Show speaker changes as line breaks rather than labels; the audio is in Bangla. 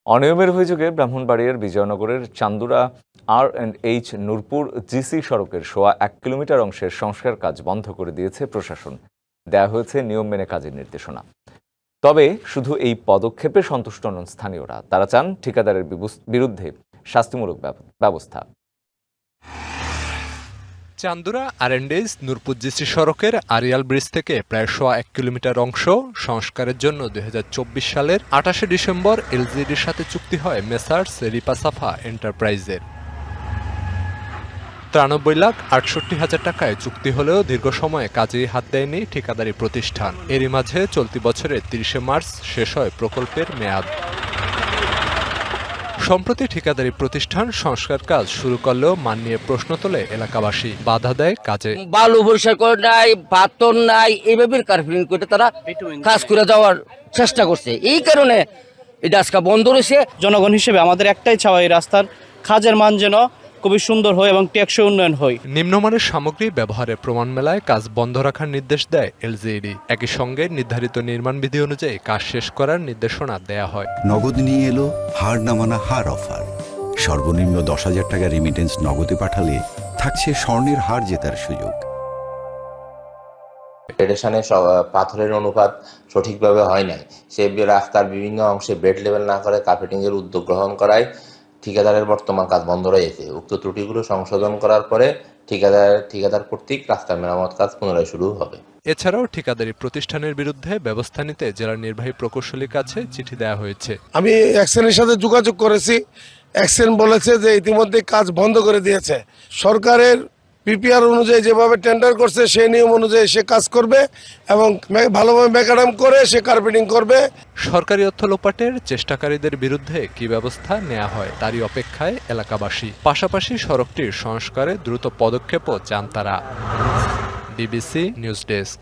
অনিয়মের অভিযোগে ব্রাহ্মণবাড়িয়ার বিজয়নগরের চান্দুরা R&H নূরপুর জিসি সড়কের সোয়া 1 কিলোমিটার অংশের সংস্কার কাজ বন্ধ করে দিয়েছে প্রশাসন। দেয়া হয়েছে নিয়ম মেনে কাজের নির্দেশনা। তবে শুধু এই পদক্ষেপে সন্তুষ্ট নন স্থানীয়রা। তারা চান ঠিকাদারের বিরুদ্ধে শাস্তিমূলক ব্যবস্থা।
চান্দুরা R&H নূরপুর জিসি সড়কের আরিয়াল ব্রিজ থেকে প্রায় সোয়া 1 কিলোমিটার অংশ সংস্কারের জন্য 2024 সালের 28শে ডিসেম্বর এলজিইডির সাথে চুক্তি হয় মেসার্স রিপাসাফা এন্টারপ্রাইজের। 93,68,000 টাকায় চুক্তি হলেও দীর্ঘ সময়ে কাজেই হাত দেয়নি ঠিকাদারি প্রতিষ্ঠান। এরই মাঝে চলতি বছরের 30শে মার্চ শেষ হয় প্রকল্পের মেয়াদ। সম্প্রতি ঠিকাদারি প্রতিষ্ঠান সংস্কার কাজ শুরু করলেও মান নিয়ে প্রশ্ন তোলে এলাকাবাসী। বাধা দেয় কাজে।
বালু পরিষ্কার করে নাই, পাথর নাই, এইভাবে কার্পেটিং করে তারা কাজ করে যাওয়ার চেষ্টা করছে। এই কারণে এটা আজকে বন্ধ রয়েছে।
জনগণ হিসেবে আমাদের একটাই চাওয়া, এই রাস্তার কাজের মান যেন খুবই সুন্দর হয় এবং টেকসই উন্নয়ন হয়।
নিম্নমানের সামগ্রী ব্যবহারের প্রমাণ মেলায় কাজ বন্ধ রাখার নির্দেশ দেয় এলজিইডি। একই সঙ্গে নির্ধারিত নির্মাণ বিধি অনুযায়ী কাজ শেষ করার নির্দেশনা দেয়া হয়।
নগদ নিয়ে এলো হার না মানা হার অফার। সর্বনিম্ন 10,000 টাকা রেমিটেন্স নগদে পাঠালে থাকছে স্বর্ণের হার জেতার সুযোগ।
ফেডারেশনে পাথরের অনুপাত সঠিকভাবে হয় নাই, সে রাস্তার বিভিন্ন অংশে বেড লেভেল না করে কার্পেটিং এর উদ্যোগ গ্রহণ করায় ঠিকাদারের বর্তমান কাজ বন্ধ রয়েছে। উক্ত ত্রুটিগুলো সংশোধন করার পরে ঠিকাদার কর্তৃক রাস্তার মেরামত কাজ পুনরায় শুরু হবে।
এছাড়াও ঠিকাদারি প্রতিষ্ঠানের বিরুদ্ধে ব্যবস্থা নিতে জেলার নির্বাহী প্রকৌশলীর কাছে চিঠি দেওয়া হয়েছে।
আমি এক্সেনের সাথে যোগাযোগ করেছি। এক্সেন বলেছে যে ইতিমধ্যে কাজ বন্ধ করে দিয়েছে। সরকারের পিপিআর অনুযায়ী যেভাবে টেন্ডার করছে সেই নিয়ম অনুযায়ী সে কাজ করবে এবং ভালোভাবে ম্যাকাডাম করে সে কার্পেটিং করবে।
সরকারি অর্থ লোপাটের চেষ্টাকারীদের বিরুদ্ধে কি ব্যবস্থা নেওয়া হয় তারই অপেক্ষায় এলাকাবাসী। পাশাপাশি সড়কটির সংস্কারে দ্রুত পদক্ষেপও চান তারা। BBC news desk.